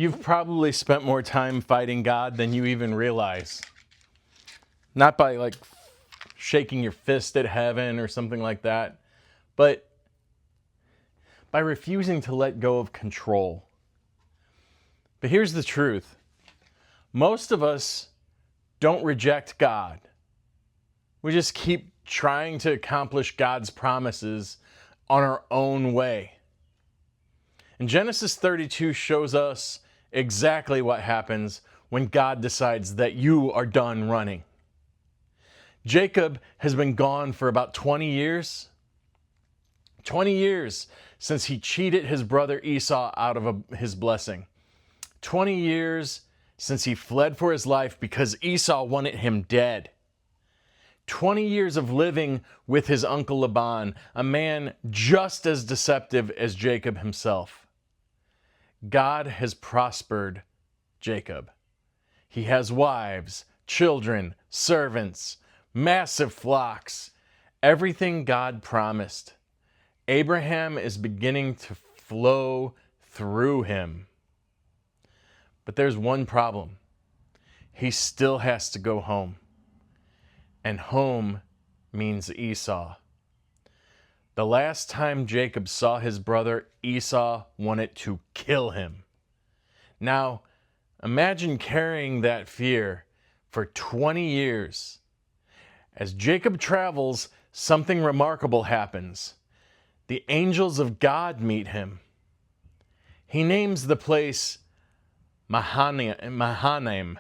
You've probably spent more time fighting God than you even realize. Not by shaking your fist at heaven or something like that, but by refusing to let go of control. But here's the truth. Most of us don't reject God. We just keep trying to accomplish God's promises on our own way. And Genesis 32 shows us exactly what happens when God decides that you are done running. Jacob has been gone for about 20 years. 20 years since he cheated his brother Esau out of his blessing. 20 years since he fled for his life because Esau wanted him dead. 20 years of living with his uncle Laban, a man just as deceptive as Jacob himself. God has prospered Jacob. He has wives, children, servants, massive flocks, everything God promised. Abraham is beginning to flow through him. But there's one problem. He still has to go home. And home means Esau. The last time Jacob saw his brother, Esau wanted to kill him. Now, imagine carrying that fear for 20 years. As Jacob travels, something remarkable happens. The angels of God meet him. He names the place Mahanaim,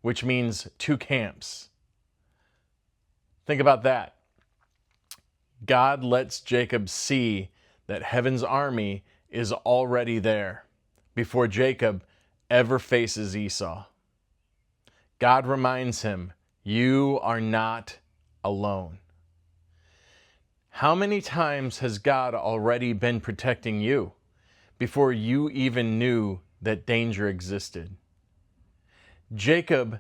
which means two camps. Think about that. God lets Jacob see that heaven's army is already there before Jacob ever faces Esau. God reminds him, you are not alone. How many times has God already been protecting you before you even knew that danger existed? Jacob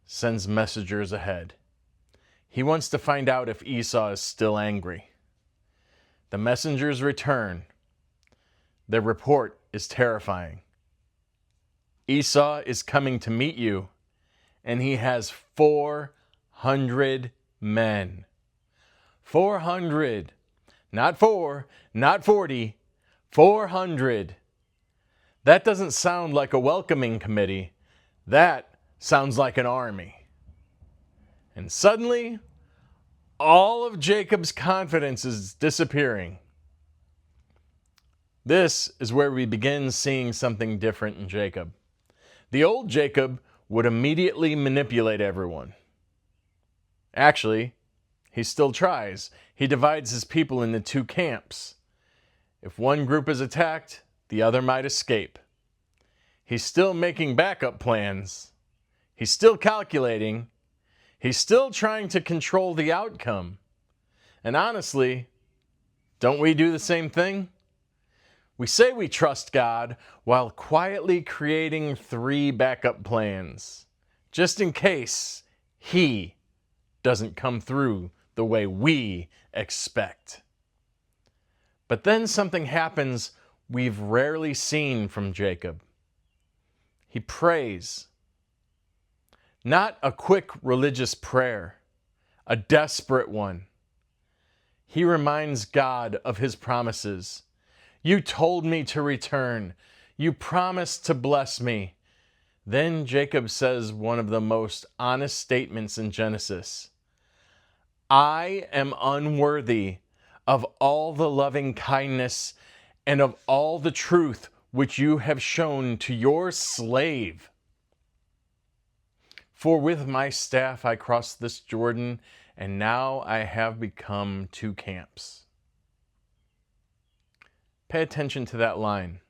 sends messengers ahead. He wants to find out if Esau is still angry. The messengers return. Their report is terrifying. Esau is coming to meet you, and he has 400 men. 400. Not 4, not 40, 400. That doesn't sound like a welcoming committee. That sounds like an army. And suddenly, all of Jacob's confidence is disappearing. This is where we begin seeing something different in Jacob. The old Jacob would immediately manipulate everyone. Actually, he still tries. He divides his people into two camps. If one group is attacked, the other might escape. He's still making backup plans. He's still calculating. He's still trying to control the outcome. And honestly, don't we do the same thing? We say we trust God while quietly creating 3 backup plans, just in case He doesn't come through the way we expect. But then something happens we've rarely seen from Jacob. He prays. Not a quick religious prayer, a desperate one. He reminds God of his promises. You told me to return. You promised to bless me. Then Jacob says one of the most honest statements in Genesis. I am unworthy of all the loving kindness and of all the truth which you have shown to your slave. For with my staff I crossed this Jordan, and now I have become 2 camps. Pay attention to that line.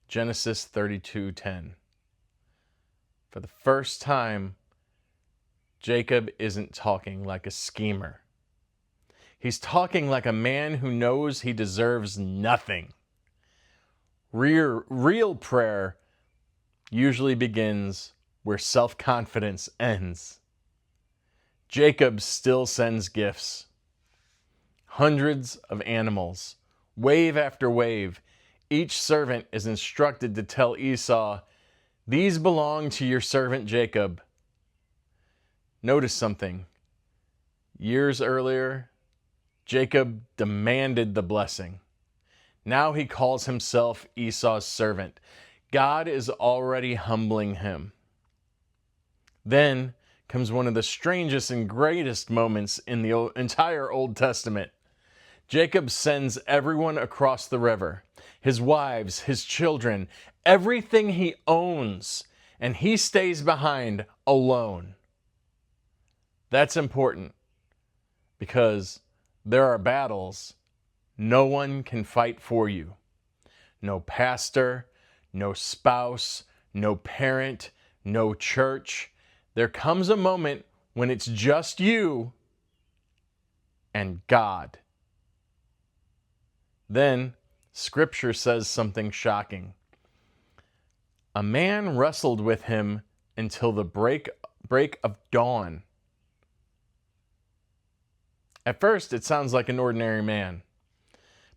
Genesis 32:10. For the first time, Jacob isn't talking like a schemer. He's talking like a man who knows he deserves nothing. Real prayer usually begins where self-confidence ends. Jacob still sends gifts. Hundreds of animals, wave after wave, Each servant is instructed to tell Esau, "These belong to your servant Jacob." Notice something. Years earlier, Jacob demanded the blessing. Now he calls himself Esau's servant. God is already humbling him. Then comes one of the strangest and greatest moments in the entire Old Testament. Jacob sends everyone across the river, his wives, his children, everything he owns, and he stays behind alone. That's important because there are battles no one can fight for you. No pastor, no spouse, no parent, no church. There comes a moment when it's just you and God. Then Scripture says something shocking. A man wrestled with him until the break of dawn. At first, it sounds like an ordinary man.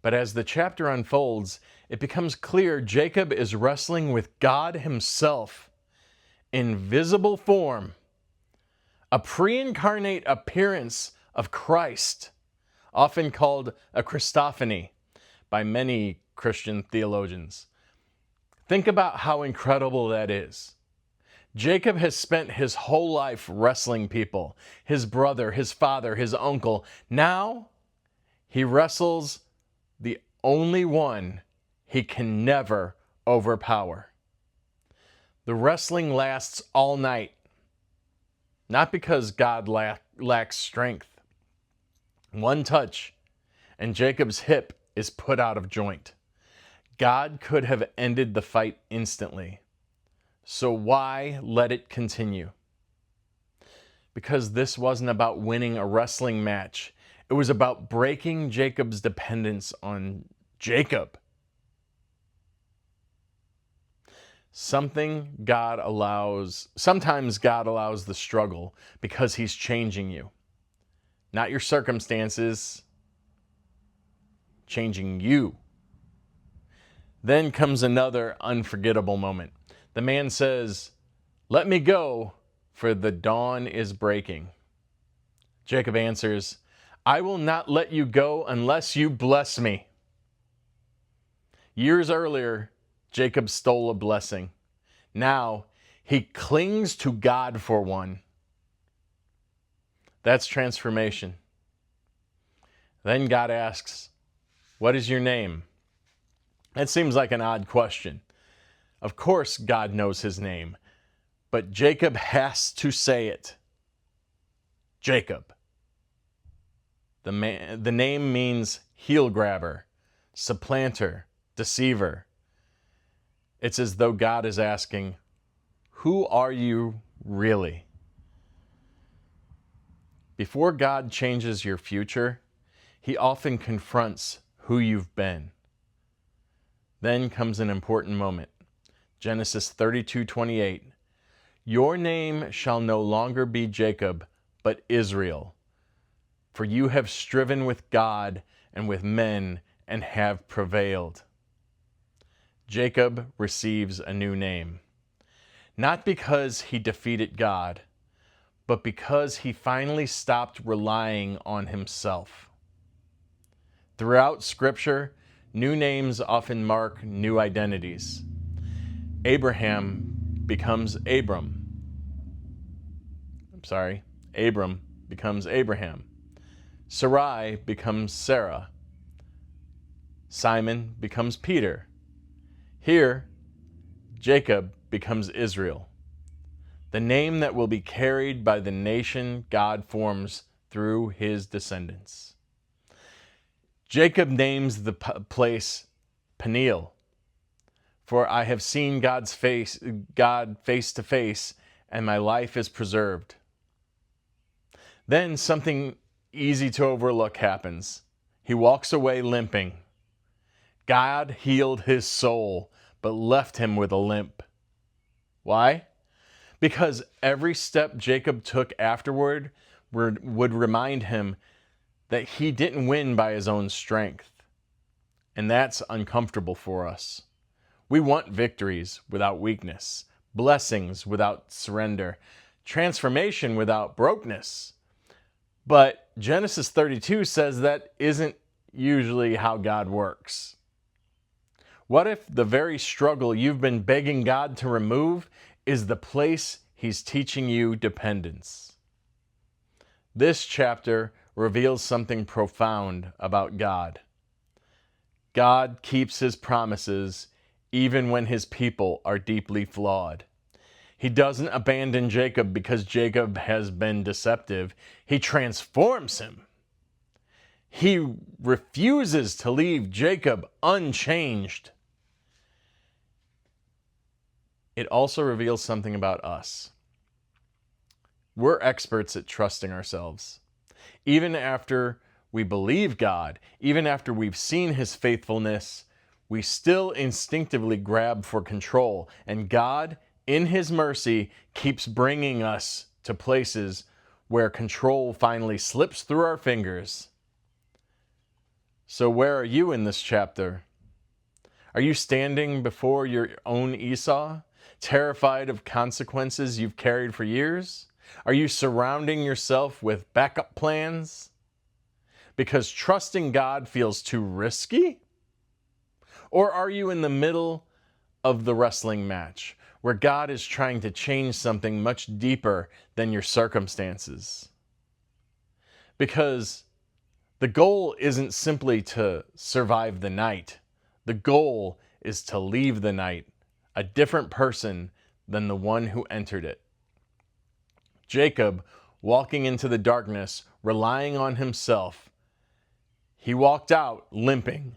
But as the chapter unfolds, it becomes clear Jacob is wrestling with God himself in visible form, a pre-incarnate appearance of Christ, often called a Christophany by many Christian theologians. Think about how incredible that is. Jacob has spent his whole life wrestling people, his brother, his father, his uncle. Now he wrestles the only one he can never overpower. The wrestling lasts all night, not because God lacks strength. One touch, and Jacob's hip is put out of joint. God could have ended the fight instantly. So why let it continue? Because this wasn't about winning a wrestling match. It was about breaking Jacob's dependence on Jacob. Sometimes God allows the struggle because he's changing you. Not your circumstances, changing you. Then comes another unforgettable moment. The man says, "Let me go, for the dawn is breaking." Jacob answers, "I will not let you go unless you bless me." Years earlier, Jacob stole a blessing. Now, he clings to God for one. That's transformation. Then God asks, "What is your name?" That seems like an odd question. Of course, God knows his name, but Jacob has to say it. Jacob. The name means heel grabber, supplanter, deceiver. It's as though God is asking, "Who are you really?" Before God changes your future, he often confronts who you've been. Then comes an important moment. Genesis 32:28. "Your name shall no longer be Jacob, but Israel. For you have striven with God and with men and have prevailed." Jacob receives a new name. Not because he defeated God, but because he finally stopped relying on himself. Throughout Scripture, new names often mark new identities. Abram becomes Abraham becomes Abraham. Sarai becomes Sarah. Simon becomes Peter. Here, Jacob becomes Israel, the name that will be carried by the nation God forms through his descendants. Jacob names the place Peniel, for I have seen God face to face, and my life is preserved. Then something easy to overlook happens. He walks away limping. God healed his soul, but left him with a limp. Why? Because every step Jacob took afterward would remind him that he didn't win by his own strength. And that's uncomfortable for us. We want victories without weakness, blessings without surrender, transformation without brokenness. But Genesis 32 says that isn't usually how God works. What if the very struggle you've been begging God to remove is the place He's teaching you dependence? This chapter reveals something profound about God. God keeps His promises even when His people are deeply flawed. He doesn't abandon Jacob because Jacob has been deceptive. He transforms him. He refuses to leave Jacob unchanged. It also reveals something about us. We're experts at trusting ourselves. Even after we believe God, even after we've seen His faithfulness, we still instinctively grab for control. And God, in His mercy, keeps bringing us to places where control finally slips through our fingers. So where are you in this chapter? Are you standing before your own Esau, terrified of consequences you've carried for years? Are you surrounding yourself with backup plans because trusting God feels too risky? Or are you in the middle of the wrestling match where God is trying to change something much deeper than your circumstances? Because the goal isn't simply to survive the night. The goal is to leave the night a different person than the one who entered it. Jacob, walking into the darkness, relying on himself, he walked out limping,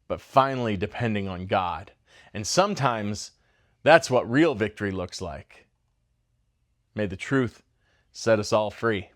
but finally depending on God. And sometimes that's what real victory looks like. May the truth set us all free.